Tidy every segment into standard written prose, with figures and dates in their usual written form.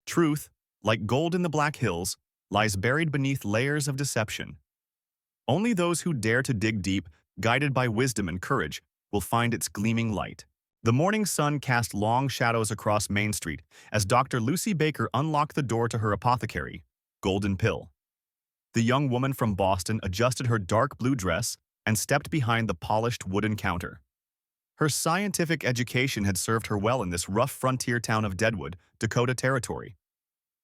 Truth, like gold in the Black Hills, lies buried beneath layers of deception. Only those who dare to dig deep, guided by wisdom and courage, will find its gleaming light. The morning sun cast long shadows across Main Street as Dr. Lucy Baker unlocked the door to her apothecary, Golden Pill. The young woman from Boston adjusted her dark blue dress and stepped behind the polished wooden counter. Her scientific education had served her well in this rough frontier town of Deadwood, Dakota Territory.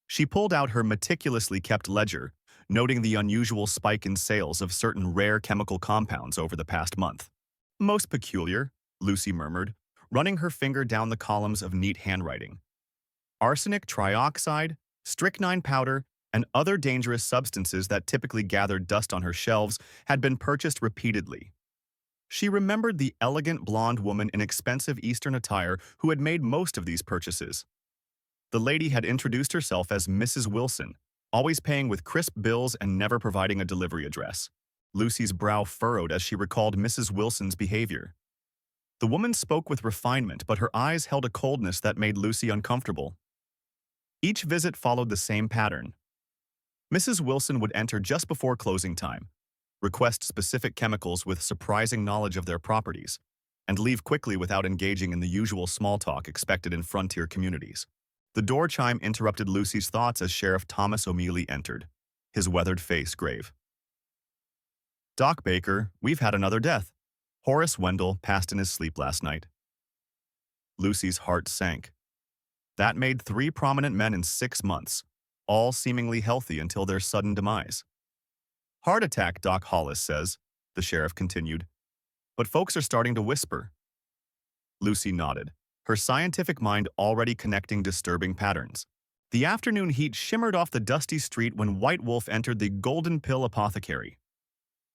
She pulled out her meticulously kept ledger, noting the unusual spike in sales of certain rare chemical compounds over the past month. "Most peculiar," Lucy murmured, running her finger down the columns of neat handwriting. Arsenic trioxide, strychnine powder, and other dangerous substances that typically gathered dust on her shelves had been purchased repeatedly. She remembered the elegant blonde woman in expensive Eastern attire who had made most of these purchases. The lady had introduced herself as Mrs. Wilson, always paying with crisp bills and never providing a delivery address. Lucy's brow furrowed as she recalled Mrs. Wilson's behavior. The woman spoke with refinement, but her eyes held a coldness that made Lucy uncomfortable. Each visit followed the same pattern. Mrs. Wilson would enter just before closing time, request specific chemicals with surprising knowledge of their properties, and leave quickly without engaging in the usual small talk expected in frontier communities. The door chime interrupted Lucy's thoughts as Sheriff Thomas O'Meally entered, his weathered face grave. "Doc Baker, we've had another death. Horace Wendell passed in his sleep last night." Lucy's heart sank. That made 3 prominent men in 6 months, all seemingly healthy until their sudden demise. "Heart attack, Doc Hollis says," the sheriff continued. "But folks are starting to whisper." Lucy nodded, her scientific mind already connecting disturbing patterns. The afternoon heat shimmered off the dusty street when White Wolf entered the Golden Pill Apothecary.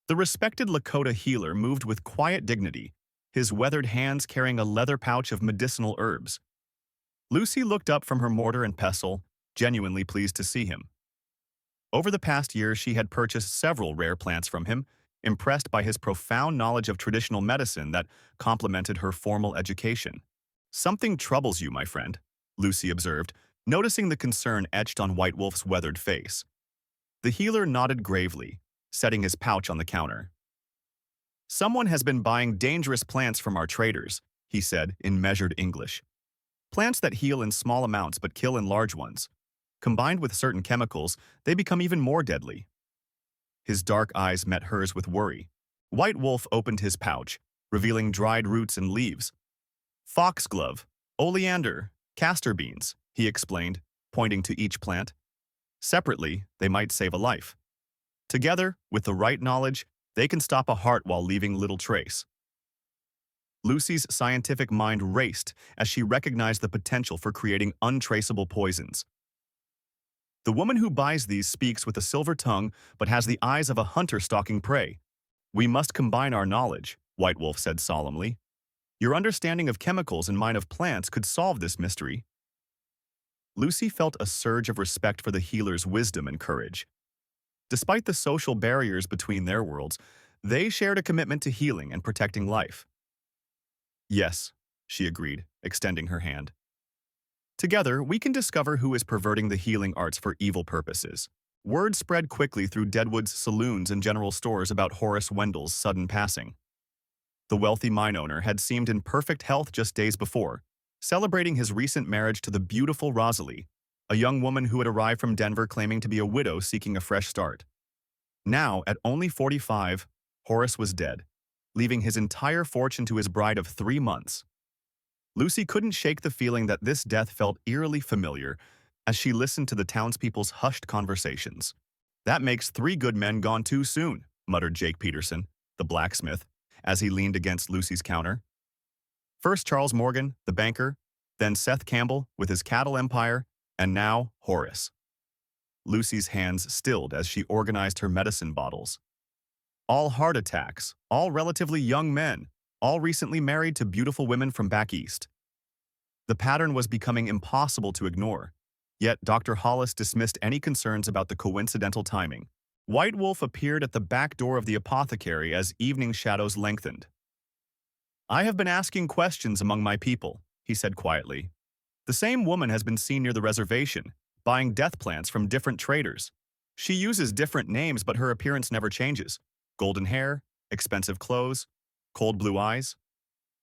The respected Lakota healer moved with quiet dignity, his weathered hands carrying a leather pouch of medicinal herbs. Lucy looked up from her mortar and pestle, genuinely pleased to see him. Over the past year, she had purchased several rare plants from him, impressed by his profound knowledge of traditional medicine that complemented her formal education. "Something troubles you, my friend," Lucy observed, noticing the concern etched on White Wolf's weathered face. The healer nodded gravely, setting his pouch on the counter. "Someone has been buying dangerous plants from our traders," he said in measured English. "Plants that heal in small amounts but kill in large ones. Combined with certain chemicals, they become even more deadly." His dark eyes met hers with worry. White Wolf opened his pouch, revealing dried roots and leaves. "Foxglove, oleander, castor beans," he explained, pointing to each plant. "Separately, they might save a life. Together, with the right knowledge, they can stop a heart while leaving little trace." Lucy's scientific mind raced as she recognized the potential for creating untraceable poisons. "The woman who buys these speaks with a silver tongue but has the eyes of a hunter stalking prey. We must combine our knowledge," White Wolf said solemnly. "Your understanding of chemicals and mine of plants could solve this mystery." Lucy felt a surge of respect for the healer's wisdom and courage. Despite the social barriers between their worlds, they shared a commitment to healing and protecting life. "Yes," she agreed, extending her hand. "Together, we can discover who is perverting the healing arts for evil purposes." Word spread quickly through Deadwood's saloons and general stores about Horace Wendell's sudden passing. The wealthy mine owner had seemed in perfect health just days before, celebrating his recent marriage to the beautiful Rosalie, a young woman who had arrived from Denver claiming to be a widow seeking a fresh start. Now, at only 45, Horace was dead, leaving his entire fortune to his bride of 3 months. Lucy couldn't shake the feeling that this death felt eerily familiar as she listened to the townspeople's hushed conversations. "That makes 3 good men gone too soon," muttered Jake Peterson, the blacksmith, as he leaned against Lucy's counter. "First Charles Morgan, the banker, then Seth Campbell with his cattle empire, and now Horace." Lucy's hands stilled as she organized her medicine bottles. All heart attacks, all relatively young men, all recently married to beautiful women from back east. The pattern was becoming impossible to ignore, yet Dr. Hollis dismissed any concerns about the coincidental timing. White Wolf appeared at the back door of the apothecary as evening shadows lengthened. "I have been asking questions among my people," he said quietly. "The same woman has been seen near the reservation, buying death plants from different traders. She uses different names, but her appearance never changes. Golden hair, expensive clothes, cold blue eyes.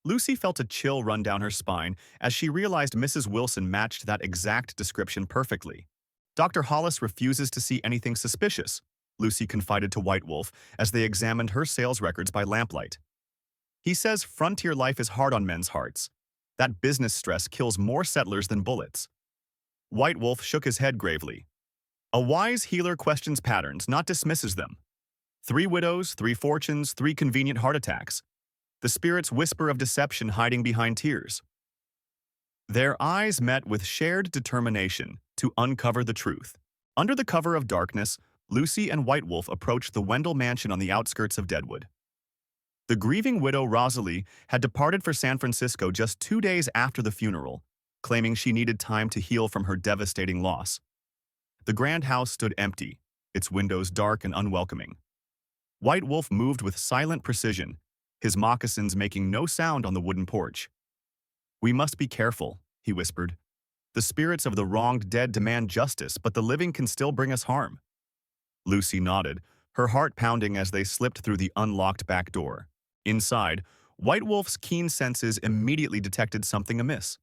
Lucy felt a chill run down her spine as she realized Mrs. Wilson matched that exact description perfectly. Dr. Hollis refuses to see anything suspicious, Lucy confided to White Wolf as they examined her sales records by lamplight. He says frontier life is hard on men's hearts. That business stress kills more settlers than bullets. White Wolf shook his head gravely. A wise healer questions patterns, not dismisses them. 3 widows, 3 fortunes, 3 convenient heart attacks. The spirits whisper of deception hiding behind tears. Their eyes met with shared determination to uncover the truth. Under the cover of darkness, Lucy and White Wolf approached the Wendell mansion on the outskirts of Deadwood. The grieving widow Rosalie had departed for San Francisco just 2 days after the funeral, claiming she needed time to heal from her devastating loss. The grand house stood empty, its windows dark and unwelcoming. White Wolf moved with silent precision, his moccasins making no sound on the wooden porch. "We must be careful," he whispered. "The spirits of the wronged dead demand justice, but the living can still bring us harm." Lucy nodded, her heart pounding as they slipped through the unlocked back door. Inside, White Wolf's keen senses immediately detected something amiss.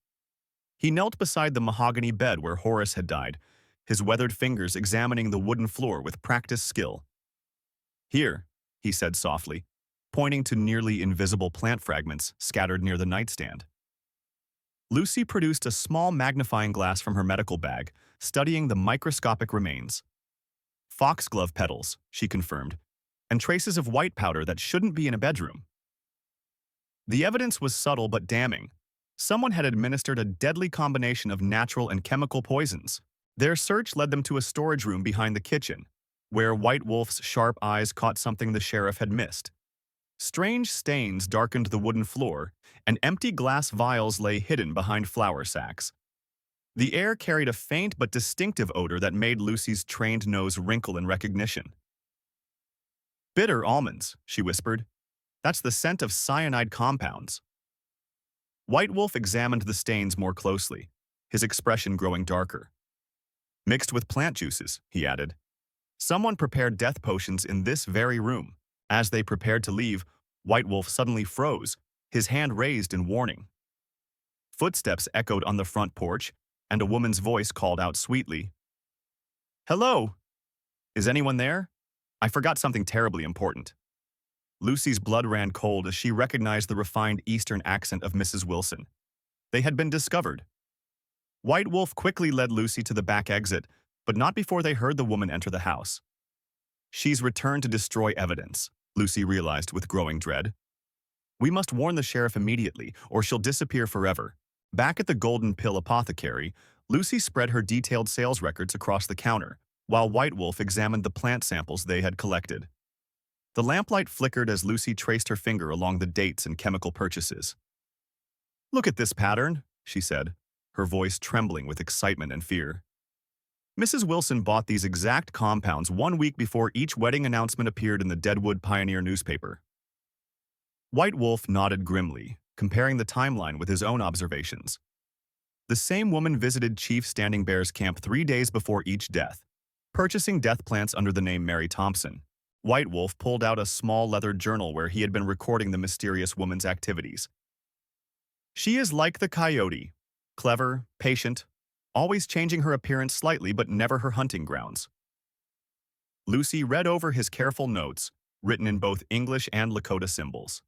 He knelt beside the mahogany bed where Horace had died, his weathered fingers examining the wooden floor with practiced skill. "Here," he said softly, pointing to nearly invisible plant fragments scattered near the nightstand. Lucy produced a small magnifying glass from her medical bag, studying the microscopic remains. "Foxglove petals," she confirmed, "and traces of white powder that shouldn't be in a bedroom." The evidence was subtle but damning. Someone had administered a deadly combination of natural and chemical poisons. Their search led them to a storage room behind the kitchen, where White Wolf's sharp eyes caught something the sheriff had missed. Strange stains darkened the wooden floor, and empty glass vials lay hidden behind flour sacks. The air carried a faint but distinctive odor that made Lucy's trained nose wrinkle in recognition. "Bitter almonds," she whispered. "That's the scent of cyanide compounds." White Wolf examined the stains more closely, his expression growing darker. "Mixed with plant juices," he added. "Someone prepared death potions in this very room." As they prepared to leave, White Wolf suddenly froze, his hand raised in warning. Footsteps echoed on the front porch, and a woman's voice called out sweetly, "Hello! Is anyone there? I forgot something terribly important." Lucy's blood ran cold as she recognized the refined Eastern accent of Mrs. Wilson. They had been discovered. White Wolf quickly led Lucy to the back exit, but not before they heard the woman enter the house. "She's returned to destroy evidence," Lucy realized with growing dread. "We must warn the sheriff immediately, or she'll disappear forever." Back at the Golden Pill Apothecary, Lucy spread her detailed sales records across the counter, while White Wolf examined the plant samples they had collected. The lamplight flickered as Lucy traced her finger along the dates and chemical purchases. "Look at this pattern," she said, her voice trembling with excitement and fear. Mrs. Wilson bought these exact compounds 1 week before each wedding announcement appeared in the Deadwood Pioneer newspaper. White Wolf nodded grimly, comparing the timeline with his own observations. The same woman visited Chief Standing Bear's camp 3 days before each death, purchasing death plants under the name Mary Thompson. White Wolf pulled out a small leather journal where he had been recording the mysterious woman's activities. "She is like the coyote, clever, patient, always changing her appearance slightly but never her hunting grounds." Lucy read over his careful notes, written in both English and Lakota symbols.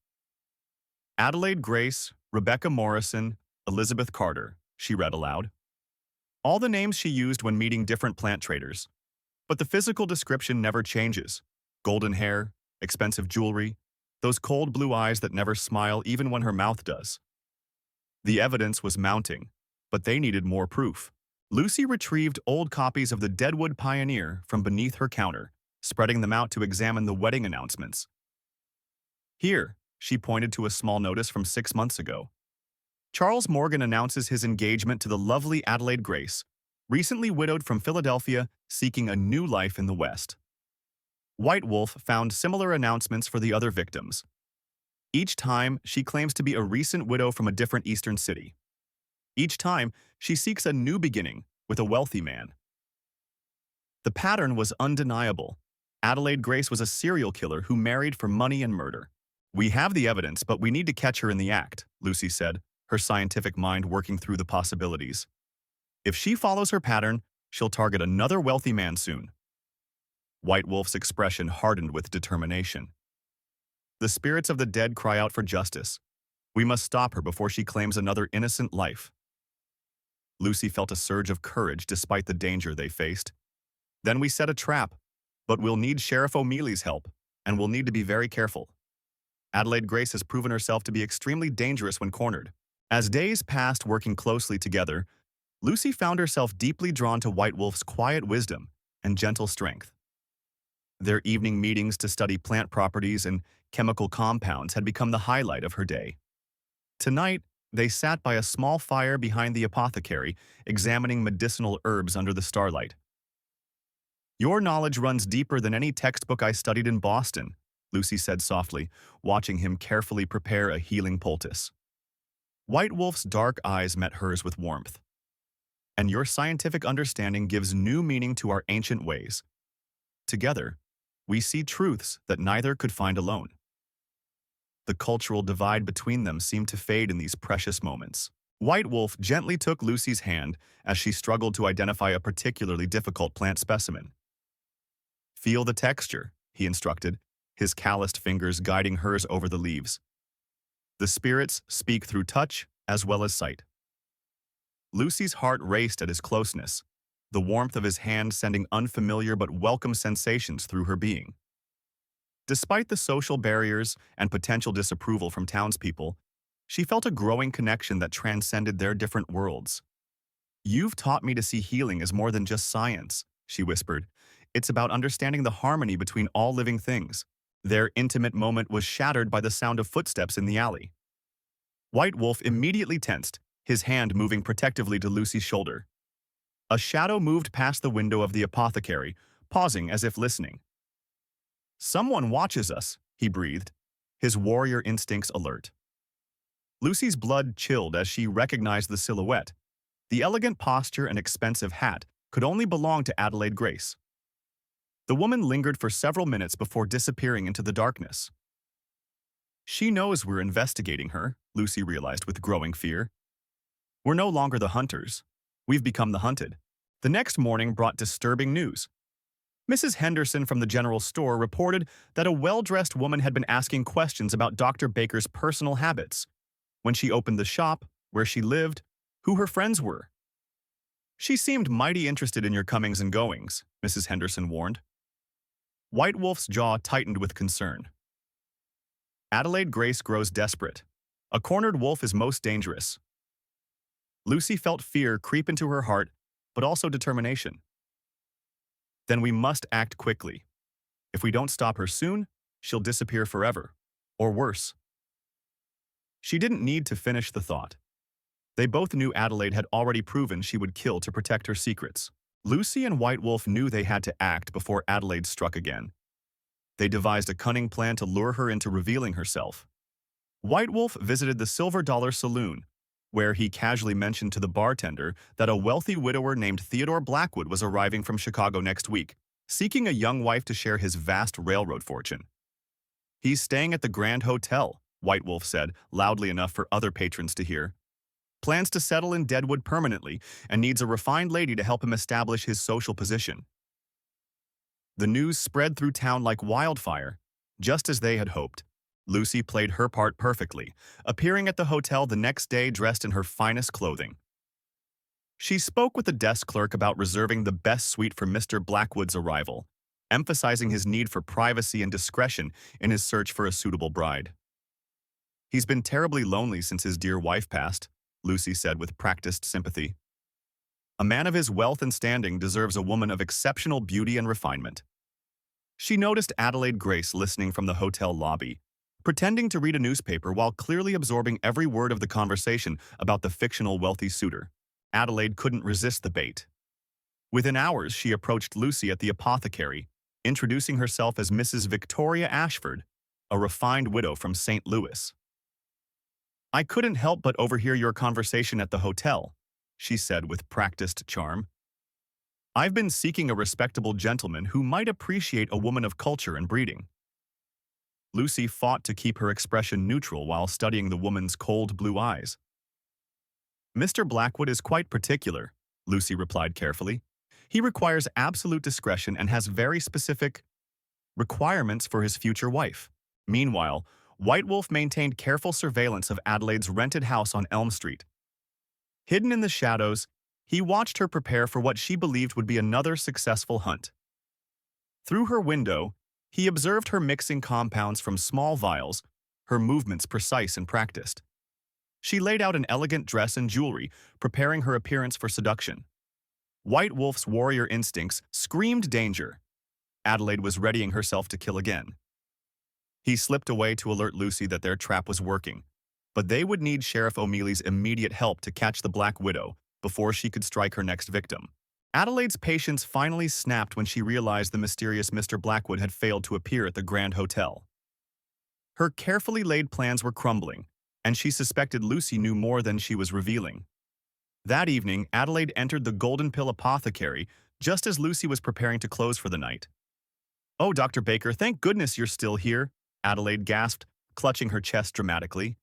"Adelaide Grace, Rebecca Morrison, Elizabeth Carter," she read aloud. All the names she used when meeting different plant traders. But the physical description never changes. Golden hair, expensive jewelry, those cold blue eyes that never smile even when her mouth does. The evidence was mounting, but they needed more proof. Lucy retrieved old copies of the Deadwood Pioneer from beneath her counter, spreading them out to examine the wedding announcements. "Here," she pointed to a small notice from 6 months ago. "Charles Morgan announces his engagement to the lovely Adelaide Grace, recently widowed from Philadelphia, seeking a new life in the West." White Wolf found similar announcements for the other victims. Each time, she claims to be a recent widow from a different eastern city. Each time, she seeks a new beginning with a wealthy man. The pattern was undeniable. Adelaide Grace was a serial killer who married for money and murder. We have the evidence, but we need to catch her in the act, Lucy said, her scientific mind working through the possibilities. If she follows her pattern, she'll target another wealthy man soon. White Wolf's expression hardened with determination. The spirits of the dead cry out for justice. We must stop her before she claims another innocent life. Lucy felt a surge of courage despite the danger they faced. Then we set a trap, but we'll need Sheriff O'Mealy's help, and we'll need to be very careful. Adelaide Grace has proven herself to be extremely dangerous when cornered. As days passed working closely together, Lucy found herself deeply drawn to White Wolf's quiet wisdom and gentle strength. Their evening meetings to study plant properties and chemical compounds had become the highlight of her day. Tonight, they sat by a small fire behind the apothecary, examining medicinal herbs under the starlight. Your knowledge runs deeper than any textbook I studied in Boston, Lucy said softly, watching him carefully prepare a healing poultice. White Wolf's dark eyes met hers with warmth. And your scientific understanding gives new meaning to our ancient ways. Together, we see truths that neither could find alone. The cultural divide between them seemed to fade in these precious moments. White Wolf gently took Lucy's hand as she struggled to identify a particularly difficult plant specimen. Feel the texture, he instructed, his calloused fingers guiding hers over the leaves. The spirits speak through touch as well as sight. Lucy's heart raced at his closeness, the warmth of his hand sending unfamiliar but welcome sensations through her being. Despite the social barriers and potential disapproval from townspeople, she felt a growing connection that transcended their different worlds. You've taught me to see healing as more than just science, she whispered. It's about understanding the harmony between all living things. Their intimate moment was shattered by the sound of footsteps in the alley. White Wolf immediately tensed, his hand moving protectively to Lucy's shoulder. A shadow moved past the window of the apothecary, pausing as if listening. Someone watches us, he breathed, his warrior instincts alert. Lucy's blood chilled as she recognized the silhouette. The elegant posture and expensive hat could only belong to Adelaide Grace. The woman lingered for several minutes before disappearing into the darkness. She knows we're investigating her, Lucy realized with growing fear. We're no longer the hunters. We've become the hunted. The next morning brought disturbing news. Mrs. Henderson from the general store reported that a well-dressed woman had been asking questions about Dr. Baker's personal habits, when she opened the shop, where she lived, who her friends were. She seemed mighty interested in your comings and goings, Mrs. Henderson warned. White Wolf's jaw tightened with concern. Adelaide Grace grows desperate. A cornered wolf is most dangerous. Lucy felt fear creep into her heart, but also determination. Then we must act quickly. If we don't stop her soon, she'll disappear forever, or worse. She didn't need to finish the thought. They both knew Adelaide had already proven she would kill to protect her secrets. Lucy and White Wolf knew they had to act before Adelaide struck again. They devised a cunning plan to lure her into revealing herself. White Wolf visited the Silver Dollar Saloon, where he casually mentioned to the bartender that a wealthy widower named Theodore Blackwood was arriving from Chicago next week, seeking a young wife to share his vast railroad fortune. He's staying at the Grand Hotel, White Wolf said, loudly enough for other patrons to hear. Plans to settle in Deadwood permanently and needs a refined lady to help him establish his social position. The news spread through town like wildfire, just as they had hoped. Lucy played her part perfectly, appearing at the hotel the next day dressed in her finest clothing. She spoke with the desk clerk about reserving the best suite for Mr. Blackwood's arrival, emphasizing his need for privacy and discretion in his search for a suitable bride. He's been terribly lonely since his dear wife passed, Lucy said with practiced sympathy. A man of his wealth and standing deserves a woman of exceptional beauty and refinement. She noticed Adelaide Grace listening from the hotel lobby, pretending to read a newspaper while clearly absorbing every word of the conversation about the fictional wealthy suitor. Adelaide couldn't resist the bait. Within hours, she approached Lucy at the apothecary, introducing herself as Mrs. Victoria Ashford, a refined widow from St. Louis. I couldn't help but overhear your conversation at the hotel, she said with practiced charm. I've been seeking a respectable gentleman who might appreciate a woman of culture and breeding. Lucy fought to keep her expression neutral while studying the woman's cold blue eyes. Mr. Blackwood is quite particular, Lucy replied carefully. He requires absolute discretion and has very specific requirements for his future wife. Meanwhile, White Wolf maintained careful surveillance of Adelaide's rented house on Elm Street. Hidden in the shadows, he watched her prepare for what she believed would be another successful hunt. Through her window, he observed her mixing compounds from small vials, her movements precise and practiced. She laid out an elegant dress and jewelry, preparing her appearance for seduction. White Wolf's warrior instincts screamed danger. Adelaide was readying herself to kill again. He slipped away to alert Lucy that their trap was working, but they would need Sheriff O'Mealy's immediate help to catch the Black Widow before she could strike her next victim. Adelaide's patience finally snapped when she realized the mysterious Mr. Blackwood had failed to appear at the Grand Hotel. Her carefully laid plans were crumbling, and she suspected Lucy knew more than she was revealing. That evening, Adelaide entered the Golden Pill Apothecary just as Lucy was preparing to close for the night. "Oh, Dr. Baker, thank goodness you're still here," Adelaide gasped, clutching her chest dramatically.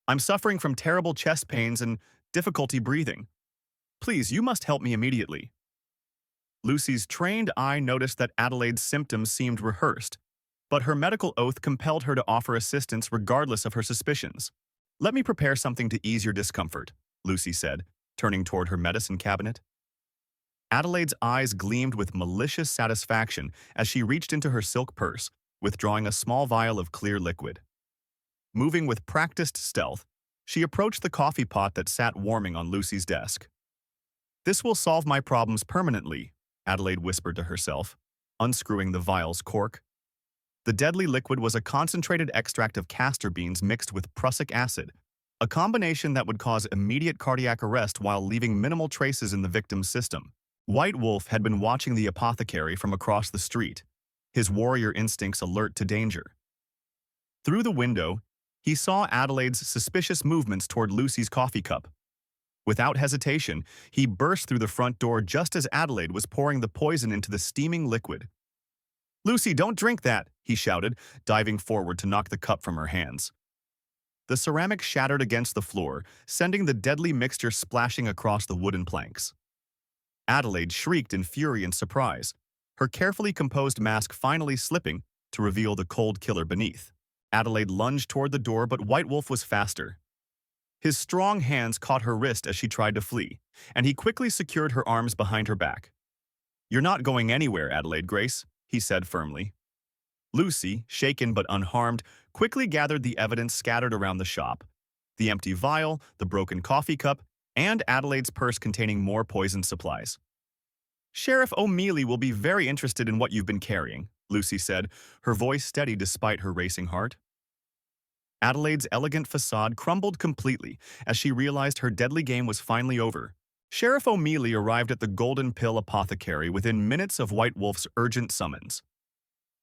"I'm suffering from terrible chest pains and difficulty breathing. Please, you must help me immediately." Lucy's trained eye noticed that Adelaide's symptoms seemed rehearsed, but her medical oath compelled her to offer assistance regardless of her suspicions. "Let me prepare something to ease your discomfort," Lucy said, turning toward her medicine cabinet. Adelaide's eyes gleamed with malicious satisfaction as she reached into her silk purse, withdrawing a small vial of clear liquid. Moving with practiced stealth, she approached the coffee pot that sat warming on Lucy's desk. "This will solve my problems permanently," Adelaide whispered to herself, unscrewing the vial's cork. The deadly liquid was a concentrated extract of castor beans mixed with prussic acid, a combination that would cause immediate cardiac arrest while leaving minimal traces in the victim's system. White Wolf had been watching the apothecary from across the street, his warrior instincts alert to danger. Through the window, he saw Adelaide's suspicious movements toward Lucy's coffee cup. Without hesitation, he burst through the front door just as Adelaide was pouring the poison into the steaming liquid. "Lucy, don't drink that," he shouted, diving forward to knock the cup from her hands. The ceramic shattered against the floor, sending the deadly mixture splashing across the wooden planks. Adelaide shrieked in fury and surprise, her carefully composed mask finally slipping to reveal the cold killer beneath. Adelaide lunged toward the door, but White Wolf was faster. His strong hands caught her wrist as she tried to flee, and he quickly secured her arms behind her back. "You're not going anywhere, Adelaide Grace," he said firmly. Lucy, shaken but unharmed, quickly gathered the evidence scattered around the shop: the empty vial, the broken coffee cup, and Adelaide's purse containing more poison supplies. "Sheriff O'Mealy will be very interested in what you've been carrying," Lucy said, her voice steady despite her racing heart. Adelaide's elegant facade crumbled completely as she realized her deadly game was finally over. Sheriff O'Mealy arrived at the Golden Pill Apothecary within minutes of White Wolf's urgent summons.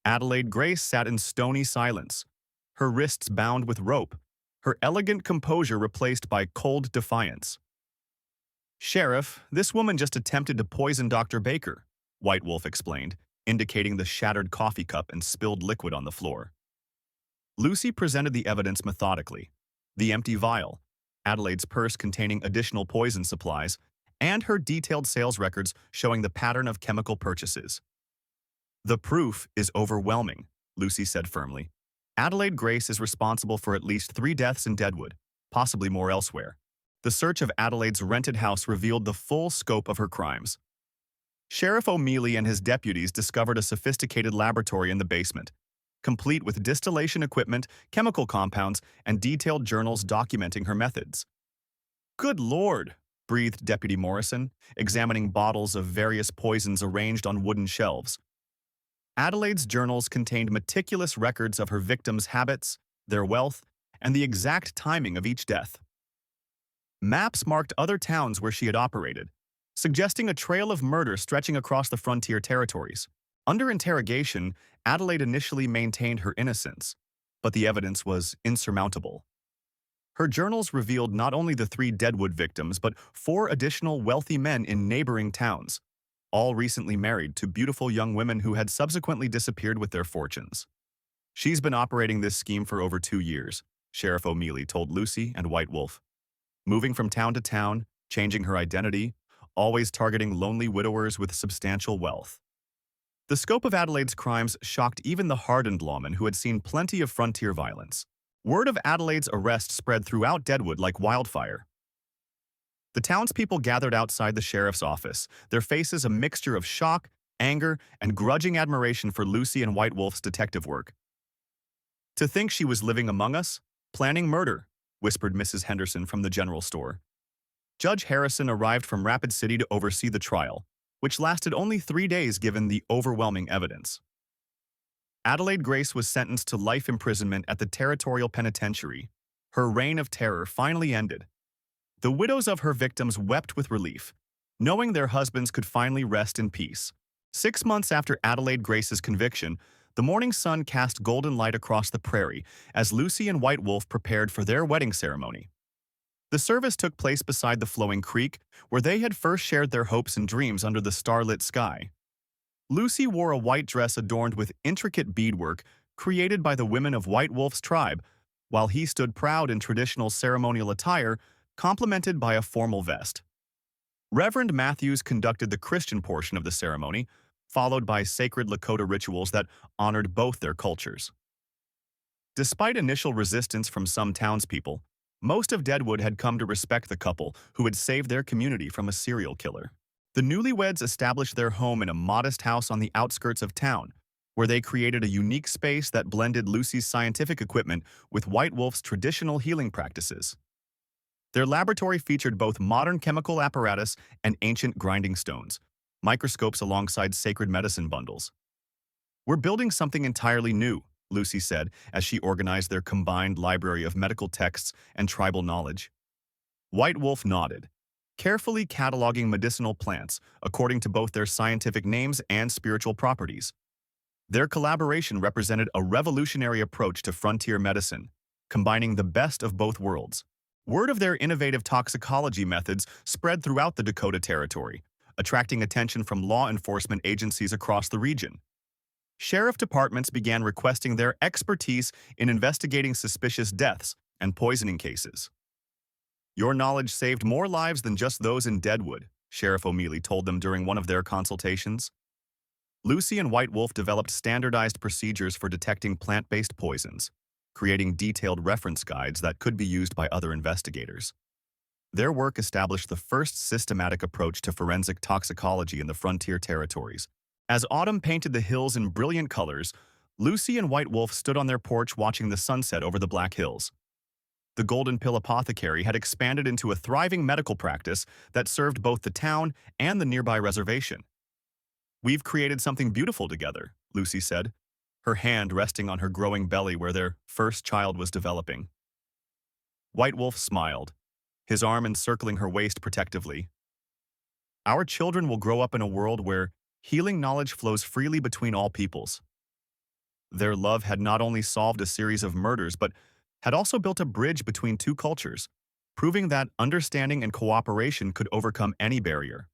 Adelaide Grace sat in stony silence, her wrists bound with rope, her elegant composure replaced by cold defiance. "Sheriff, this woman just attempted to poison Dr. Baker," White Wolf explained, indicating the shattered coffee cup and spilled liquid on the floor. Lucy presented the evidence methodically: the empty vial, Adelaide's purse containing additional poison supplies, and her detailed sales records showing the pattern of chemical purchases. "The proof is overwhelming," Lucy said firmly. "Adelaide Grace is responsible for at least 3 deaths in Deadwood, possibly more elsewhere." The search of Adelaide's rented house revealed the full scope of her crimes. Sheriff O'Mealy and his deputies discovered a sophisticated laboratory in the basement, complete with distillation equipment, chemical compounds, and detailed journals documenting her methods. "Good Lord," breathed Deputy Morrison, examining bottles of various poisons arranged on wooden shelves. Adelaide's journals contained meticulous records of her victims' habits, their wealth, and the exact timing of each death. Maps marked other towns where she had operated, suggesting a trail of murder stretching across the frontier territories. Under interrogation, Adelaide initially maintained her innocence, but the evidence was insurmountable. Her journals revealed not only the 3 Deadwood victims, but 4 additional wealthy men in neighboring towns, all recently married to beautiful young women who had subsequently disappeared with their fortunes. She's been operating this scheme for over 2 years, Sheriff O'Mealy told Lucy and White Wolf, moving from town to town, changing her identity, always targeting lonely widowers with substantial wealth. The scope of Adelaide's crimes shocked even the hardened lawmen who had seen plenty of frontier violence. Word of Adelaide's arrest spread throughout Deadwood like wildfire. The townspeople gathered outside the sheriff's office, their faces a mixture of shock, anger, and grudging admiration for Lucy and White Wolf's detective work. "To think she was living among us, planning murder," whispered Mrs. Henderson from the general store. Judge Harrison arrived from Rapid City to oversee the trial, which lasted only 3 days given the overwhelming evidence. Adelaide Grace was sentenced to life imprisonment at the Territorial Penitentiary. Her reign of terror finally ended. The widows of her victims wept with relief, knowing their husbands could finally rest in peace. 6 months after Adelaide Grace's conviction, the morning sun cast golden light across the prairie as Lucy and White Wolf prepared for their wedding ceremony. The service took place beside the flowing creek, where they had first shared their hopes and dreams under the starlit sky. Lucy wore a white dress adorned with intricate beadwork created by the women of White Wolf's tribe, while he stood proud in traditional ceremonial attire, complemented by a formal vest. Reverend Matthews conducted the Christian portion of the ceremony, followed by sacred Lakota rituals that honored both their cultures. Despite initial resistance from some townspeople, most of Deadwood had come to respect the couple who had saved their community from a serial killer. The newlyweds established their home in a modest house on the outskirts of town, where they created a unique space that blended Lucy's scientific equipment with White Wolf's traditional healing practices. Their laboratory featured both modern chemical apparatus and ancient grinding stones, microscopes alongside sacred medicine bundles. "We're building something entirely new," Lucy said as she organized their combined library of medical texts and tribal knowledge. White Wolf nodded, carefully cataloging medicinal plants according to both their scientific names and spiritual properties. Their collaboration represented a revolutionary approach to frontier medicine, combining the best of both worlds. Word of their innovative toxicology methods spread throughout the Dakota Territory, attracting attention from law enforcement agencies across the region. Sheriff departments began requesting their expertise in investigating suspicious deaths and poisoning cases. "Your knowledge saved more lives than just those in Deadwood," Sheriff O'Mealy told them during one of their consultations. Lucy and White Wolf developed standardized procedures for detecting plant-based poisons, creating detailed reference guides that could be used by other investigators. Their work established the first systematic approach to forensic toxicology in the frontier territories. As autumn painted the hills in brilliant colors, Lucy and White Wolf stood on their porch watching the sunset over the Black Hills. The Golden Pill Apothecary had expanded into a thriving medical practice that served both the town and the nearby reservation. "We've created something beautiful together," Lucy said, her hand resting on her growing belly where their first child was developing. White Wolf smiled, his arm encircling her waist protectively. "Our children will grow up in a world where healing knowledge flows freely between all peoples." Their love had not only solved a series of murders, but had also built a bridge between two cultures, proving that understanding and cooperation could overcome any barrier.